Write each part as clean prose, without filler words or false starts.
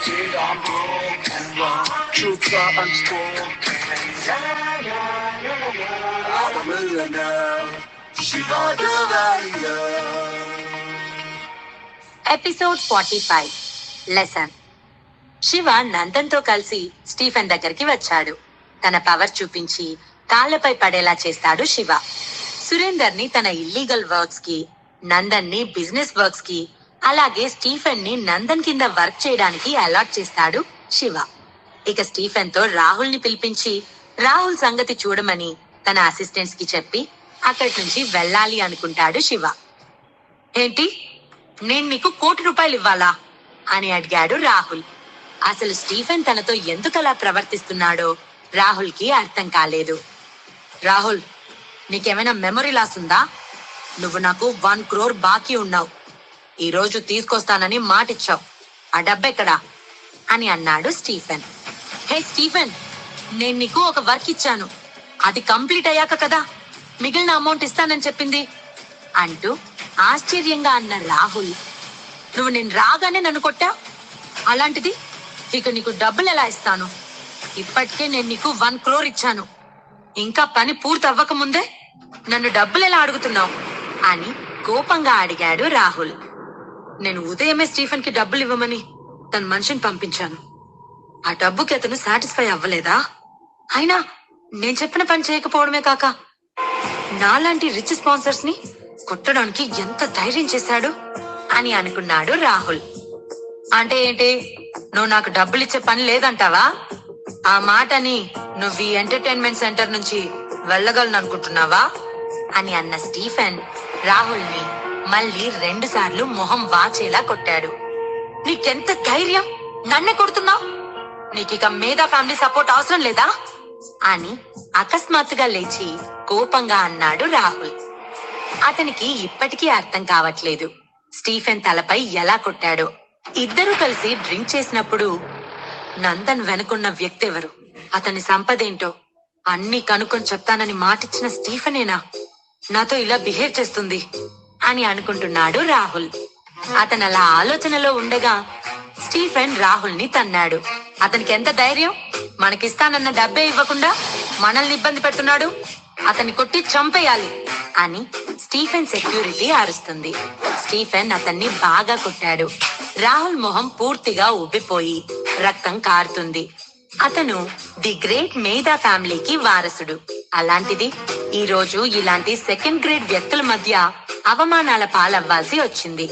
Till I'm broken, wrong, truths are unspoken. I'm a millionaire. Shiva the warrior. Episode 45 lesson. Shiva నందన్తో కలిసి Stephen దగ్గరికి వచ్చాడు. తన power చూపించి కాళ్లపై పడేలా చేస్తాడు శివ. సురేందర్ ని తన ఇల్లీగల్ వర్క్స్ కి, నందన్ ని బిజినెస్ వర్క్స్ కి, అలాగే స్టీఫెన్ ని నందన్ కింద వర్క్ చేయడానికి అలాట్ చేస్తాడు శివ. ఇక స్టీఫెన్ తో రాహుల్ ని పిలిపించి రాహుల్ సంగతి చూడమని తన అసిస్టెంట్స్ కి చెప్పి అక్కడి నుంచి వెళ్ళాలి అనుకుంటాడు శివ. ఏంటి, నేను నీకు ₹1,00,00,000 ఇవ్వాలా అని అడిగాడు రాహుల్. అసలు స్టీఫెన్ తనతో ఎందుకలా ప్రవర్తిస్తున్నాడో రాహుల్ కి అర్థం కాలేదు. రాహుల్, నీకేమైనా మెమరీ లాస్ ఉందా? నువ్వు నాకు 1 crore బాకీ ఉన్నావు. ఈ రోజు తీసుకొస్తానని మాటిచ్చావు. ఆ డబ్బెక్కడా అని అన్నాడు స్టీఫెన్. హే స్టీఫెన్, నేను నీకు ఒక వర్క్ ఇచ్చాను. అది కంప్లీట్ అయ్యాక కదా మిగిలిన అమౌంట్ ఇస్తానని చెప్పింది అంటూ ఆశ్చర్యంగా అన్న రాహుల్, నువ్వు నేను రాగానే నన్ను కొట్టా, అలాంటిది ఇక నీకు డబ్బులు ఎలా ఇస్తాను? ఇప్పటికే నేను నీకు 1 crore ఇచ్చాను. ఇంకా పని పూర్తి అవ్వక ముందే నన్ను డబ్బులు ఎలా అడుగుతున్నావు అని కోపంగా అడిగాడు రాహుల్. నేను ఉదయమే స్టీఫెన్ కి డబ్బులు ఇవ్వమని తన మనిషిని పంపించాను. ఆ డబ్బుకి అతను సాటిస్ఫై అవ్వలేదా? అయినా నేను చెప్పిన పని చేయకపోవడమే కాక నాలాంటి రిచ్ స్పాన్సర్స్ ని కొట్టడానికి ఎంత ధైర్యం చేశాడు అని అనుకున్నాడు రాహుల్. అంటే ఏంటి, నువ్వు నాకు డబ్బులు ఇచ్చే పని లేదంటావా? ఆ మాటని నువ్వు ఈ ఎంటర్టైన్మెంట్ సెంటర్ నుంచి వెళ్ళగలను అనుకుంటున్నావా అని అన్న స్టీఫెన్ రాహుల్ ని మళ్ళీ 2 సార్లు మొహం వాచేలా కొట్టాడు. నీకెంత ధైర్యం, నన్నే కొడుతున్నావు? నీకిక మేధా ఫ్యామిలీ సపోర్ట్ అవసరం లేదా అని అకస్మాత్తుగా లేచి కోపంగా అన్నాడు రాహుల్. అతనికి ఇప్పటికీ అర్థం కావట్లేదు స్టీఫెన్ తలపై ఎలా కొట్టాడో. ఇద్దరూ కలిసి డ్రింక్ చేసినప్పుడు నందన్ వెనుకున్న వ్యక్తి ఎవరు, అతని సంపదేంటో అన్ని కనుక్కొని చెప్తానని మాటిచ్చిన స్టీఫెనేనా నాతో ఇలా బిహేవ్ చేస్తుంది అని అనుకుంటున్నాడు రాహుల్. అతను అలా ఆలోచనలో ఉండగా స్టీఫెన్ రాహుల్ ని తన్నాడు. అతనికి ఎంత ధైర్యం, మనకిస్తానన్న డబ్బే ఇవ్వకుండా మనల్ని ఇబ్బంది పెడుతున్నాడు. అతన్ని కొట్టి చంపేయాలి అని స్టీఫెన్ సెక్యూరిటీ అరుస్తుంది. స్టీఫెన్ అతన్ని బాగా కొట్టాడు. రాహుల్ మొహం పూర్తిగా ఉబ్బిపోయి రక్తం కారుతుంది. అతను ది గ్రేట్ మేధా ఫ్యామిలీకి వారసుడు. అలాంటిది ఈ రోజు ఇలాంటి 2nd గ్రేడ్ వ్యక్తుల మధ్య అవమానాల పాలవ్వాల్సి వచ్చింది.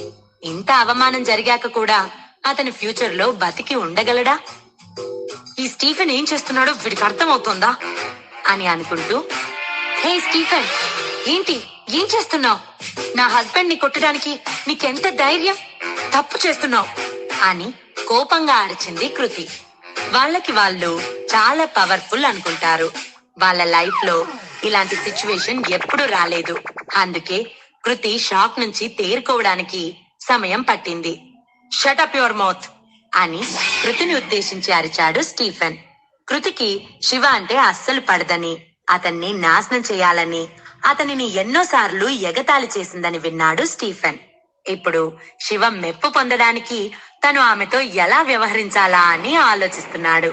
ఇంత అవమానం జరిగాక కూడా అతని ఫ్యూచర్ లో బతికి ఉండగలడా? ఈ స్టీఫెన్ ఏం చేస్తున్నాడో వీడికి అర్థమవుతోందా అని అనుకుంటూ, హే స్టీఫెన్, ఏంటి, ఏం చేస్తున్నావు? నా హస్బెండ్ ని కొట్టడానికి నీకెంత ధైర్యం? తప్పు చేస్తున్నావు అని కోపంగా అరిచింది కృతి. వాళ్ళకి వాళ్ళు చాలా పవర్ఫుల్ అనుకుంటారు. వాళ్ళ లైఫ్ లో ఇలాంటి సిచ్యువేషన్ ఎప్పుడు రాలేదు. అందుకే కృతి షాక్ నుంచి తేరుకోవడానికి సమయం పట్టింది. షట్ అప్ యువర్ మౌత్ అని కృతిని ఉద్దేశించి అరిచాడు స్టీఫెన్. కృతికి శివ అంటే అస్సలు పడదని, అతన్ని నాశనం చేయాలని అతనిని ఎన్నోసార్లు ఎగతాళి చేసిందని విన్నాడు స్టీఫెన్. ఇప్పుడు శివ మెప్పు పొందడానికి తను ఆమెతో ఎలా వ్యవహరించాలా అని ఆలోచిస్తున్నాడు.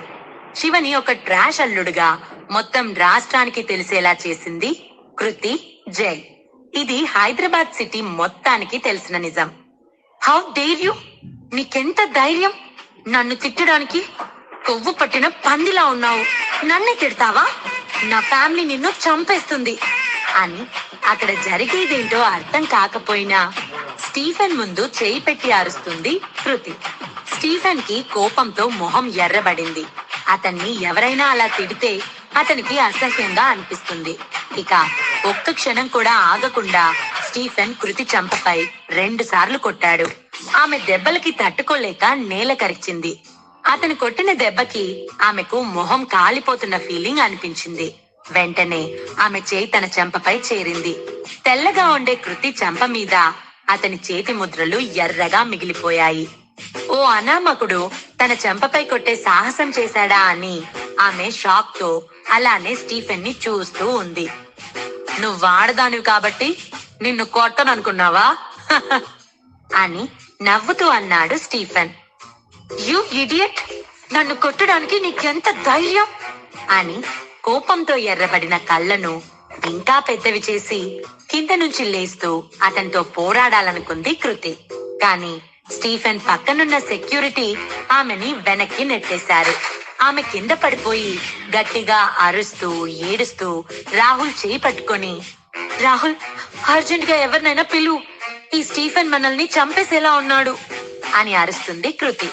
శివని ఒక ట్రాష్ అల్లుడుగా మొత్తం రాష్ట్రానికి తెలిసేలా చేసింది కృతి జై. ఇది హైదరాబాద్ సిటీ మొత్తానికి తెలిసిన నిజం. హౌ డేర్ యు, నీకెంత ధైర్యం నన్ను తిట్టడానికి? కొవ్వు పట్టిన పందిలా ఉన్నావు, నన్నే తిడతావా? నా ఫ్యామిలీ నిన్ను చంపేస్తుంది అని అక్కడ జరిగేదేంటో అర్థం కాకపోయినా స్టీఫెన్ ముందు చేయి పెట్టి అరుస్తుంది కృతి. స్టీఫెన్ కి కోపంతో మొహం ఎర్రబడింది. అతన్ని ఎవరైనా అలా తిడితే అతనికి అసహ్యంగా అనిపిస్తుంది. ఇక ఒక్క క్షణం కూడా ఆగకుండా స్టీఫెన్ కృతి చంపపై 2 సార్లు కొట్టాడు. ఆమె దెబ్బలకి తట్టుకోలేక నేల కరిచింది. అతను కొట్టిన దెబ్బకి ఆమెకు మొహం కాలిపోతున్న ఫీలింగ్ అనిపించింది. వెంటనే ఆమె చేయి తన చెంపపై చేరింది. తెల్లగా ఉండే కృతి చెంప మీద అతని చేతి ముద్రలు ఎర్రగా మిగిలిపోయాయి. ఓ అనామకుడు తన చెంపపై కొట్టే సాహసం చేశాడా అని ఆమె షాక్ తో అలానే స్టీఫెన్ ని చూస్తూ ఉంది. నువ్వు వాడదానివి కాబట్టి నిన్ను కొట్టననుకున్నావా అని నవ్వుతూ అన్నాడు స్టీఫెన్. యు ఇడియట్, నన్ను కొట్టడానికి నీకెంత ధైర్యం అని కోపంతో ఎర్రబడిన కళ్ళను ఇంకా పెద్దవి చేసి కింద నుంచి లేస్తూ అతనితో పోరాడాలనుకుంది కృతి. కానీ స్టీఫెన్ పక్కనున్న సెక్యూరిటీ ఆమెని వెనక్కి నెట్టేశారు. ఆమె కింద పడిపోయి గట్టిగా అరుస్తూ ఏడుస్తూ రాహుల్ చేయి పట్టుకొని, రాహుల్, అర్జెంట్ గా ఎవరినైనా పిలువు, ఈ స్టీఫెన్ మనల్ని చంపేసేలా ఉన్నాడు అని అరుస్తుంది కృతి.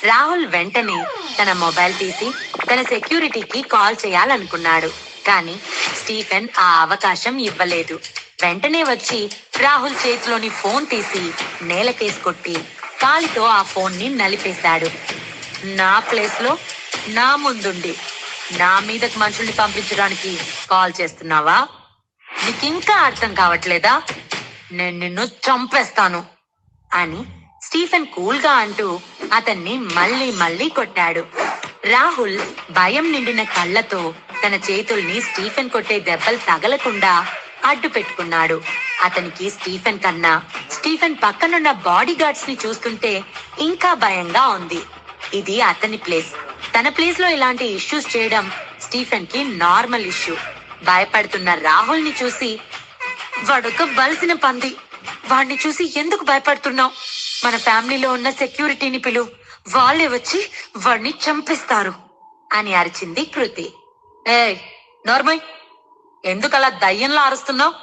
రాహుల్ వెంటనే తన మొబైల్ తీసి తన సెక్యూరిటీకి కాల్ చేయాలనుకున్నాడు. కానీ స్టీఫెన్ ఆ అవకాశం ఇవ్వలేదు. వెంటనే వచ్చి రాహుల్ చేతిలోని ఫోన్ తీసి నేలకేసి కొట్టి కాలితో ఆ ఫోన్ ని నలిపేశాడు. నా ప్లేస్ లో నా ముందుండి నా మీదకి మనుషుల్ని పంపించడానికి కాల్ చేస్తున్నావా? నీకింకా అర్థం కావట్లేదా? నేను నిన్ను చంపేస్తాను అని స్టీఫెన్ కూల్ గా అంటూ అతన్ని మళ్ళీ మళ్ళీ కొట్టాడు. రాహుల్ భయం నిండిన కళ్ళతో తన చేతుల్ని స్టీఫెన్ కొట్టే దెబ్బలు తగలకుండా అడ్డు పెట్టుకున్నాడు. అతనికి స్టీఫెన్ కన్నా స్టీఫెన్ పక్కనున్న బాడీ గార్డ్స్ ని చూస్తుంటే ఇంకా భయంగా ఉంది. ఇది అతని ప్లేస్. తన ప్లేస్ లో ఇలాంటి ఇష్యూస్ చేయడం స్టీఫెన్ కి నార్మల్ ఇష్యూ. భయపడుతున్న రాహుల్ ని చూసి, వాడొక బలిసిన పంది, వాడిని చూసి ఎందుకు భయపడుతున్నావు? మన ఫ్యామిలీలో ఉన్న సెక్యూరిటీని పిలు, వాళ్ళే వచ్చి వాడిని చంపేస్తారు అని అరిచింది కృతి. ఏ నార్మల్, ఎందుకలా దయ్యంలా అరుస్తున్నావు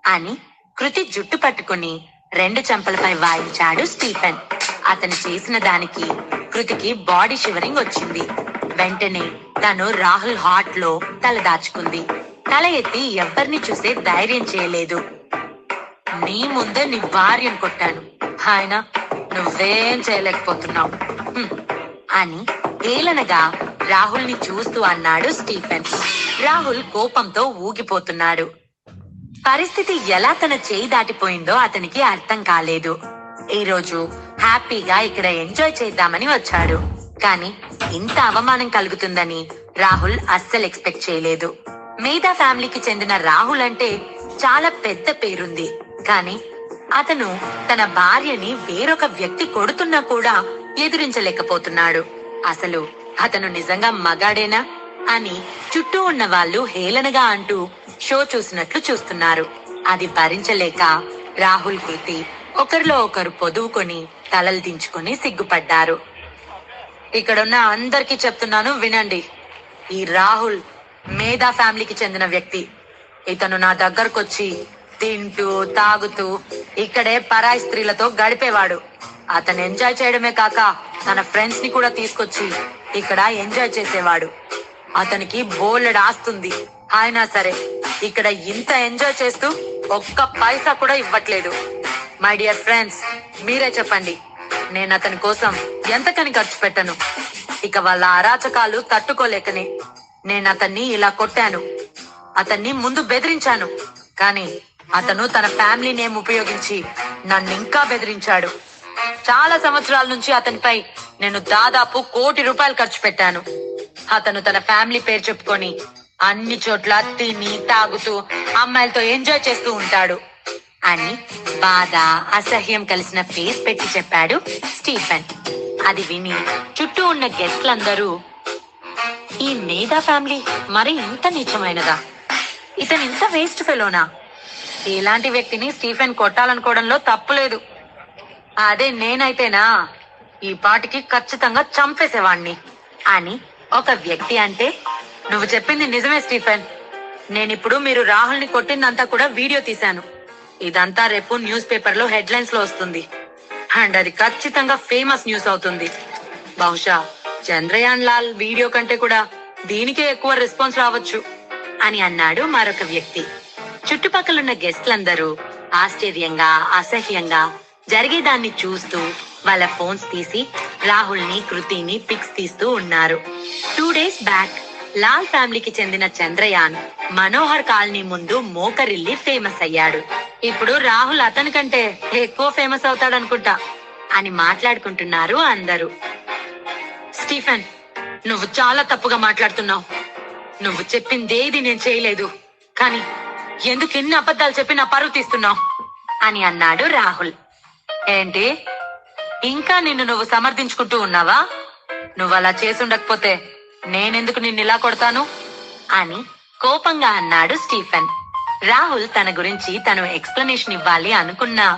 అని కృతి జుట్టు పట్టుకుని 2 చెంపలపై వాయించాడు స్టీఫెన్. అతను చేసిన దానికి కృతికి బాడీ షివరింగ్ వచ్చింది. వెంటనే తను రాహుల్ హార్ట్ లో తల దాచుకుంది. తల ఎత్తి ఎవ్వరిని చూసే ధైర్యం చేయలేదు. నీ ముందే నీ భార్యను కొట్టాను, ఆయన నువ్వేం చేయలేకపోతున్నావు అని ఏలనగా రాహుల్ ని చూస్తూ అన్నాడు స్టీఫెన్. రాహుల్ కోపంతో ఊగిపోతున్నాడు. పరిస్థితి ఎలా తన చేయి దాటిపోయిందో అతనికి అర్థం కాలేదు. ఈ రోజు హ్యాపీగా ఇక్కడ ఎంజాయ్ చేద్దామని వచ్చాడు. కానీ ఇంత అవమానం కలుగుతుందని రాహుల్ అస్సలు ఎక్స్పెక్ట్ చేయలేదు. మేధా ఫ్యామిలీకి చెందిన రాహుల్ అంటే చాలా పెద్ద పేరుంది. కానీ అతను తన భార్యని వేరొక వ్యక్తి కొడుతున్నా కూడా ఎదురించలేకపోతున్నాడు. అసలు అతను నిజంగా మగాడేనా అని చుట్టూ ఉన్న వాళ్ళు హేళనగా అంటూ షో చూసినట్లు చూస్తున్నారు. అది భరించలేక రాహుల్ కృతి ఒకరిలో ఒకరు పొదువుకొని తలలు దించుకొని సిగ్గుపడ్డారు. ఇక్కడున్న అందరికీ చెప్తున్నాను, వినండి. ఈ రాహుల్ మేధా ఫ్యామిలీకి చెందిన వ్యక్తి. ఇతను నా దగ్గరకొచ్చి తింటూ తాగుతూ ఇక్కడే పరాయి స్త్రీలతో గడిపేవాడు. అతను ఎంజాయ్ చేయడమే కాక తన ఫ్రెండ్స్ ని కూడా తీసుకొచ్చి ఇక్కడ ఎంజాయ్ చేసేవాడు. అతనికి బోలెడు ఆస్తుంది. అయినా సరే ఇక్కడ ఇంత ఎంజాయ్ చేస్తూ ఒక్క పైసా కూడా ఇవ్వట్లేదు. మై డియర్ ఫ్రెండ్స్, మీరే చెప్పండి, నేను అతని కోసం ఎంతకని ఖర్చు పెట్టను? ఇక వాళ్ళ అరాచకాలు తట్టుకోలేకనే నేను అతన్ని ఇలా కొట్టాను. అతన్ని ముందు బెదిరించాను. కానీ అతను తన ఫ్యామిలీ నేమ్ ఉపయోగించి నన్ను ఇంకా బెదిరించాడు. చాలా సంవత్సరాల నుంచి అతనిపై నేను దాదాపు ₹1,00,00,000 ఖర్చు పెట్టాను. అతను తన ఫ్యామిలీ పేరు చెప్పుకొని అన్ని చోట్ల తిని తాగుతూ అమ్మాయిలతో ఎంజాయ్ చేస్తూ ఉంటాడు అని బాధ అసహ్యం కలిసిన ఫేస్ పెట్టి చెప్పాడు స్టీఫెన్. అది విని చుట్టూ ఉన్న గెస్ట్లందరూ, ఈ మేధా ఫ్యామిలీ మరి ఇంత నీచమైనదా? ఇతను ఇంత వేస్ట్ ఫెలోనా? ఇలాంటి వ్యక్తిని స్టీఫెన్ కొట్టాలనుకోవడంలో తప్పులేదు. అదే నేనైతేనా ఈ పాటికి ఖచ్చితంగా చంపేసేవాణ్ణి అని ఒక వ్యక్తి అంటే, నువ్వు చెప్పింది నిజమే స్టీఫెన్. నేనిప్పుడు మీరు రాహుల్ ని కొట్టిందంతా కూడా వీడియో తీశాను. ఇదంతా రేపు న్యూస్ పేపర్ లో హెడ్లైన్స్ లో వస్తుంది. అండ్ అది ఖచ్చితంగా ఫేమస్ న్యూస్ అవుతుంది. బహుశా చంద్రయాన్ లాల్ వీడియో కంటే కూడా దీనికే ఎక్కువ రెస్పాన్స్ రావచ్చు అని అన్నాడు మరొక వ్యక్తి. చుట్టుపక్కలున్న గెస్ట్లందరూ ఆశ్చర్యంగా అసహ్యంగా జరిగేదాన్ని చూస్తూ వాళ్ళ ఫోన్స్ తీసి రాహుల్ ని కృతిని పిక్స్ తీస్తూ ఉన్నారు. 2 days బ్యాక్ లాల్ ఫ్యామిలీకి చెందిన చంద్రయాన్ మనోహర్ కాలనీ ముందు మోకరిల్లి ఫేమస్ అయ్యాడు. ఇప్పుడు రాహుల్ అతని కంటే ఎక్కువ ఫేమస్ అవుతాడనుకుంటా అని మాట్లాడుకుంటున్నారు అందరూ. స్టీఫెన్, నువ్వు చాలా తప్పుగా మాట్లాడుతున్నావు. నువ్వు చెప్పిందేది నేను చేయలేదు. కానీ ఎందుకు ఎన్ని అబద్ధాలు చెప్పి నా పరువు తీస్తున్నావు అని అన్నాడు రాహుల్. ఏంటి, ఇంకా నిన్ను నువ్వు సమర్థించుకుంటూ ఉన్నావా? నువ్వు అలా చేసుండకపోతే నేనెందుకు నిన్నిలా కొడతాను అని కోపంగా అన్నాడు స్టీఫెన్. రాహుల్ తన గురించి తను ఎక్స్ప్లెనేషన్ ఇవ్వాలి అనుకున్నా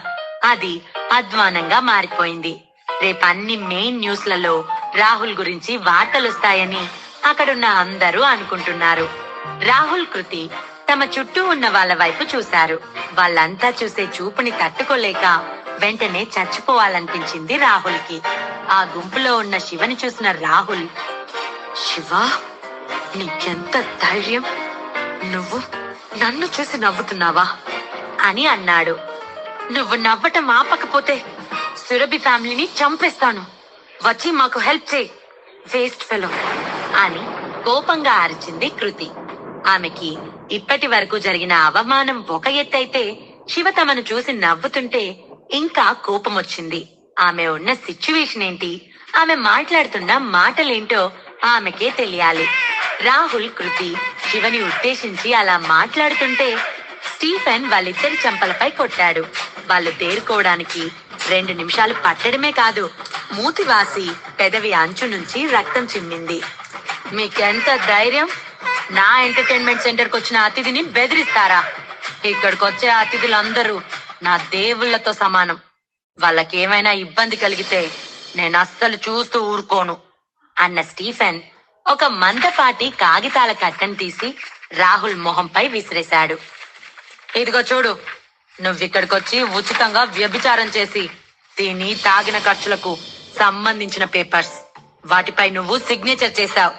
అది అధ్వానంగా మారిపోయింది. రేపు అన్ని మెయిన్ న్యూస్లలో రాహుల్ గురించి వార్తలొస్తాయని అక్కడున్న అందరూ అనుకుంటున్నారు. రాహుల్, కృతి తమ చుట్టూ ఉన్న వాళ్ళ వైపు చూశారు. వాళ్ళంతా చూసే చూపుని తట్టుకోలేక వెంటనే చచ్చిపోవాలనిపించింది రాహుల్ కి. ఆ గుంపులో ఉన్న శివని చూసిన రాహుల్, శివ, నీకెంత ధైర్యం! నువ్వు నన్ను చూసి నవ్వుతున్నావా అని అన్నాడు. నువ్వు నవ్వటం ఆపకపోతే సురభి ఫ్యామిలీని చంపేస్తాను. వచ్చి మాకు హెల్ప్ చేయి, వేస్ట్ ఫెలో అని కోపంగా అరిచింది కృతి. ఆమెకి ఇప్పటి వరకు జరిగిన అవమానం ఒక ఎత్తైతే శివ తమను చూసి నవ్వుతుంటే ఇంకా కోపం వచ్చింది. ఆమె ఉన్న సిచ్యువేషన్ ఏంటి, ఆమె మాట్లాడుతున్న మాటలేంటో ఆమెకే తెలియాలి. రాహుల్, కృతి శివని ఉద్దేశించి అలా మాట్లాడుతుంటే స్టీఫెన్ వాళ్ళిద్దరి చెంపలపై కొట్టాడు. వాళ్ళు తేరుకోవడానికి 2 నిమిషాలు పట్టడమే కాదు, మూతి వాసి పెదవి అంచు నుంచి రక్తం చిమ్మింది. మీకెంత ధైర్యం! నా ఎంటర్టైన్మెంట్ సెంటర్కి వచ్చిన అతిథిని బెదిరిస్తారా? ఇక్కడికొచ్చే అతిథులందరూ నా దేవుళ్లతో సమానం. వాళ్ళకేమైనా ఇబ్బంది కలిగితే నేను అస్సలు చూస్తూ ఊరుకోను అన్న స్టీఫెన్ ఒక మందపాటి కాగితాల కట్టను తీసి రాహుల్ మొహంపై విసిరేశాడు. ఇదిగో చూడు, నువ్విక్కడికొచ్చి ఉచితంగా వ్యభిచారం చేసి దీని తాగిన ఖర్చులకు సంబంధించిన పేపర్స్, వాటిపై నువ్వు సిగ్నేచర్ చేశావు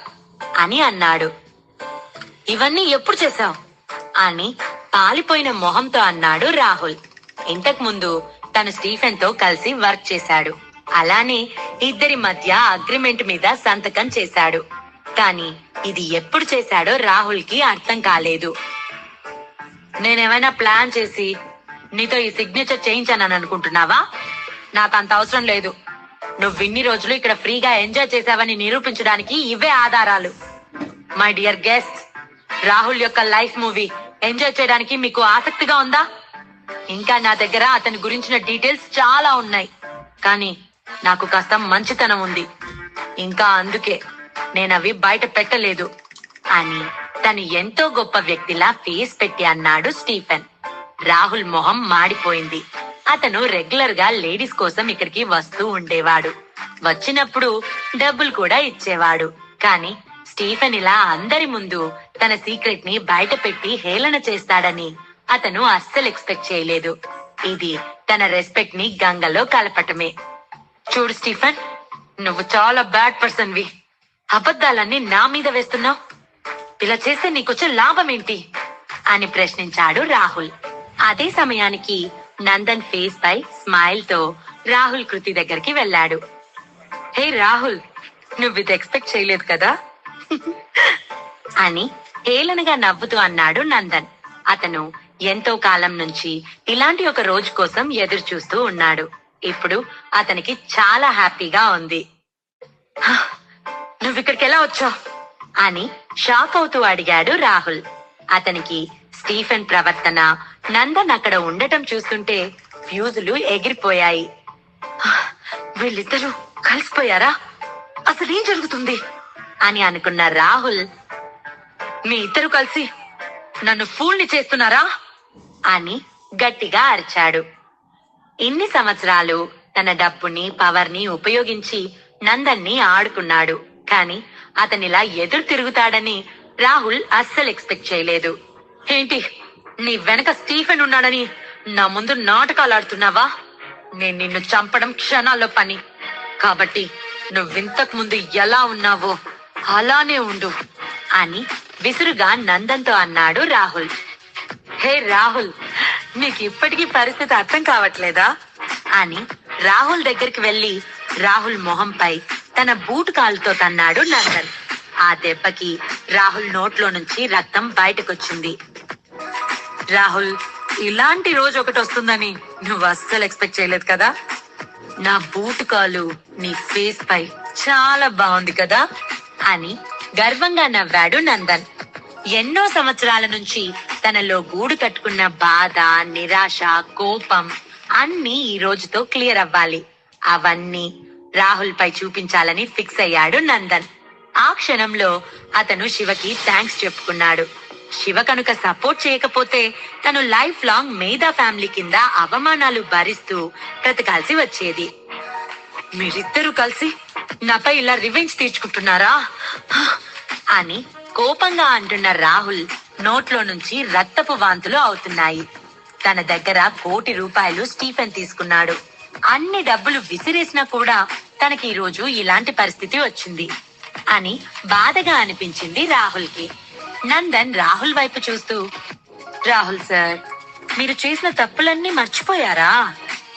అని అన్నాడు. ఇవన్నీ ఎప్పుడు చేశావు అని పాలిపోయిన మొహంతో అన్నాడు రాహుల్. ఇంతకు ముందు తను స్టీఫెన్ తో కలిసి వర్క్ చేశాడు. అలానే ఇద్దరి మధ్య అగ్రిమెంట్ మీద సంతకం చేశాడు. కానీ ఇది ఎప్పుడు చేశాడో రాహుల్ కి అర్థం కాలేదు. నేనేమైనా ప్లాన్ చేసి నీతో ఈ సిగ్నేచర్ చేయించానని అనుకుంటున్నావా? నాకు అంత అవసరం లేదు. నువ్విన్ని రోజులు ఇక్కడ ఫ్రీగా ఎంజాయ్ చేశావని నిరూపించడానికి ఇవే ఆధారాలు. మై డియర్ గెస్ట్, రాహుల్ యొక్క లైఫ్ మూవీ ఎంజాయ్ చేయడానికి మీకు ఆసక్తిగా ఉందా? ఇంకా నా దగ్గర అతని గురించిన డీటెయిల్స్ చాలా ఉన్నాయి, కానీ నాకు కాస్త మంచితనం ఉంది. ఇంకా అందుకే నేనవి బయట పెట్టలేదు అని తను ఎంతో గొప్ప వ్యక్తిలా ఫేస్ పెట్టి అన్నాడు స్టీఫెన్. రాహుల్ మొహం మాడిపోయింది. అతను రెగ్యులర్ గా లేడీస్ కోసం ఇక్కడికి వస్తూ ఉండేవాడు. వచ్చినప్పుడు డబ్బులు కూడా ఇచ్చేవాడు. కానీ స్టీఫెన్ ఇలా అందరి ముందు తన సీక్రెట్ ని బయట పెట్టి హేళన చేస్తాడని అతను అస్సలు ఎక్స్పెక్ట్ చేయలేదు. ఇది తన రెస్పెక్ట్ ని గంగలో కలపటమే. చూడు స్టీఫెన్, నువ్వు చాలా బ్యాడ్ పర్సన్ వి. అబద్ధాలన్నీ నా మీద వేస్తున్నావు. ఇలా చేస్తే నీకొచ్చే లాభం ఏంటి అని ప్రశ్నించాడు రాహుల్. అదే సమయానికి నందన్ ఫేస్ పై స్మైల్ తో రాహుల్ కృతి దగ్గరికి వెళ్ళాడు. హే రాహుల్, నువ్వు ఇది ఎక్స్పెక్ట్ చేయలేదు కదా అని హేళనగా నవ్వుతూ అన్నాడు నందన్. అతను ఎంతో కాలం నుంచి ఇలాంటి ఒక రోజు కోసం ఎదురు చూస్తూ ఉన్నాడు. ఇప్పుడు అతనికి చాలా హ్యాపీగా ఉంది. నువ్విక్కడికి ఎలా వచ్చావు అని షాక్ అవుతూ అడిగాడు రాహుల్. అతనికి స్టీఫెన్ ప్రవర్తన, నందన్ అక్కడ ఉండటం చూస్తుంటే ఫ్యూజులు ఎగిరిపోయాయి. వీళ్ళిద్దరూ కలిసిపోయారా? అసలేం జరుగుతుంది అని అనుకున్న రాహుల్, మీ ఇద్దరు కలిసి నన్ను ఫూల్ని చేస్తున్నారా అని గట్టిగా అరిచాడు. ఇన్ని సంవత్సరాలు తన డబ్బుని, పవర్ ని ఉపయోగించి నందన్ని ఆడుకున్నాడు. కానీ అతనిలా ఎదురు తిరుగుతాడని రాహుల్ అస్సలు ఎక్స్పెక్ట్ చేయలేదు. ఏంటి, నీ వెనక స్టీఫెన్ ఉన్నాడని నా ముందు నాటకాలు ఆడుతున్నావా? నేను నిన్ను చంపడం క్షణాల్లో పని. కాబట్టి నువ్వింతకు ముందు ఎలా ఉన్నావో అలానే ఉండు అని విసురుగా నందన్ తో అన్నాడు రాహుల్. హే రాహుల్, నీకు ఇప్పటికీ పరిస్థితి అర్థం కావట్లేదా అని రాహుల్ దగ్గరికి వెళ్లి రాహుల్ మొహంపై తన బూట్ కాలుతో తన్నాడు నందన్. ఆ దెబ్బకి రాహుల్ నోట్లో నుంచి రక్తం బయటకొచ్చింది. రాహుల్, ఇలాంటి రోజు ఒకటి వస్తుందని నువ్వు అస్సలు ఎక్స్పెక్ట్ చేయలేదు కదా? నా బూట్ కాలు నీ ఫేస్ పై చాలా బాగుంది కదా అని గర్వంగా నవ్వాడు నందన్. ఎన్నో సంవత్సరాల నుంచి తనలో గూడు కట్టుకున్న బాధ, నిరాశ, కోపం అన్నీ ఈ రోజుతో క్లియర్ అవ్వాలి. అవన్నీ రాహుల్ పై చూపించాలని ఫిక్స్ అయ్యాడు నందన్. ఆ క్షణంలో అతను శివకి థ్యాంక్స్ చెప్పుకున్నాడు. శివ కనుక సపోర్ట్ చేయకపోతే తను లైఫ్ లాంగ్ మేధా ఫ్యామిలీ కింద అవమానాలు భరిస్తూ బ్రతకాల్సి వచ్చేది. మీరిద్దరూ కలిసి నాపై ఇలా రివెంజ్ తీర్చుకుంటున్నారా అని కోపంగా అంటున్న రాహుల్ నోట్లో నుంచి రక్తపు వాంతులు అవుతున్నాయి. తన దగ్గర ₹1,00,00,000 స్టీఫెన్ తీసుకున్నాడు. అన్ని డబ్బులు విసిరేసినా కూడా తనకి ఈ రోజు ఇలాంటి పరిస్థితి వచ్చింది అని బాధగా అనిపించింది రాహుల్ కి. నందన్ రాహుల్ వైపు చూస్తూ, రాహుల్ సార్, మీరు చేసిన తప్పులన్నీ మర్చిపోయారా?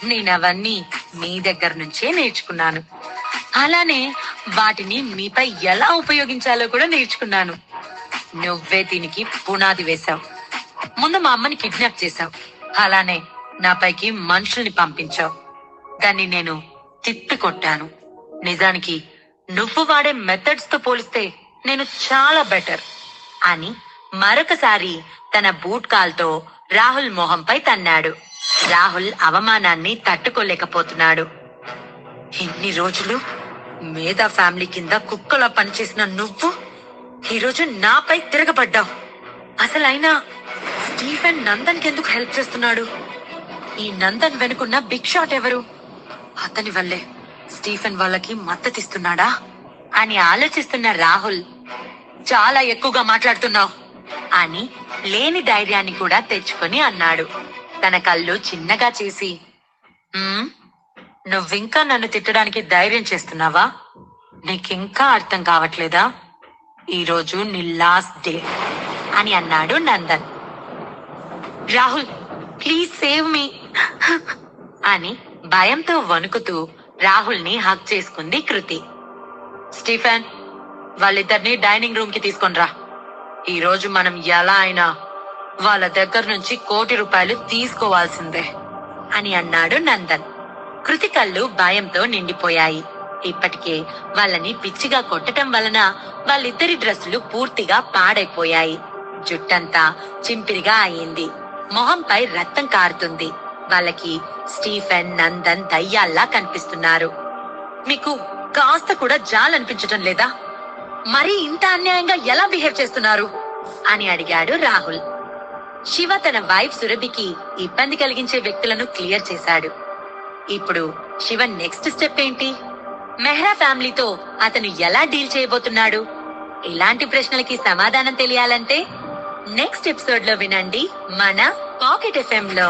నేనవన్నీ మీ దగ్గర నుంచే నేర్చుకున్నాను. అలానే వాటిని మీపై ఎలా ఉపయోగించాలో కూడా నేర్చుకున్నాను. నువ్వే దీనికి పునాది వేశావు. ముందు మా అమ్మని కిడ్నాప్ చేశావు. అలానే నాపైకి మనుషుల్ని పంపించావు. దాన్ని నేను తిప్పి కొట్టాను. నిజానికి నువ్వు వాడే మెథడ్స్ తో పోలిస్తే నేను చాలా బెటర్ అని మరొకసారి తన బూట్ కాల్తో రాహుల్ మొహంపై తన్నాడు. రాహుల్ అవమానాన్ని తట్టుకోలేకపోతున్నాడు. ఇన్ని రోజులు మేధా ఫ్యామిలీ కింద కుక్కలా పనిచేసిన నువ్వు ఈరోజు నాపై తిరగబడ్డావు. అసలైనా స్టీఫెన్ నందన్ కెందుకు హెల్ప్ చేస్తున్నాడు? ఈ నందన్ వెనుకున్న బిగ్ షాట్ ఎవరు? అతని వల్లే స్టీఫెన్ వాళ్ళకి మద్దతిస్తున్నాడా అని ఆలోచిస్తున్న రాహుల్, చాలా ఎక్కువగా మాట్లాడుతున్నావు అని లేని ధైర్యాన్ని కూడా తెచ్చుకొని అన్నాడు. తన కళ్ళు చిన్నగా చేసి, నువ్వింకా నన్ను తిట్టడానికి ధైర్యం చేస్తున్నావా? నీకింకా అర్థం కావట్లేదా? ఈరోజు నీ లాస్ట్ డే అని అన్నాడు Nandan. Rahul, please save me అని భయంతో వణుకుతూ రాహుల్ ని హక్ చేసుకుంది కృతి. స్టీఫెన్, వాళ్ళిద్దరిని డైనింగ్ రూమ్ కి తీసుకొని రా. ఈ రోజు మనం ఎలా అయినా వాళ్ళ దగ్గర నుంచి ₹1,00,00,000 తీసుకోవాల్సిందే అని అన్నాడు నందన్. కృతి కళ్ళు భయంతో నిండిపోయాయి. ఇప్పటికే వాళ్ళని పిచ్చిగా కొట్టడం వలన వాళ్ళిద్దరి డ్రెస్సులు పూర్తిగా పాడైపోయాయి. జుట్టంతా చింపిరిగా అయింది. మొహంపై రక్తం కారుతుంది. వాళ్ళకి స్టీఫెన్, నందన్ దయ్యాల్లా కనిపిస్తున్నారు. మీకు కాస్త కూడా జాలనిపించటం లేదా? మరీ ఇంత అన్యాయంగా ఎలా బిహేవ్ చేస్తున్నారు అని అడిగాడు రాహుల్. శివ తన వైఫ్ సురభికి ఇబ్బంది కలిగించే వ్యక్తులను క్లియర్ చేశాడు. ఇప్పుడు శివ నెక్స్ట్ స్టెప్ ఏంటి? మెహ్రా ఫ్యామిలీతో అతను ఎలా డీల్ చేయబోతున్నాడు? ఇలాంటి ప్రశ్నలకి సమాధానం తెలియాలంటే నెక్స్ట్ ఎపిసోడ్ లో వినండి మన పాకెట్ FM లో.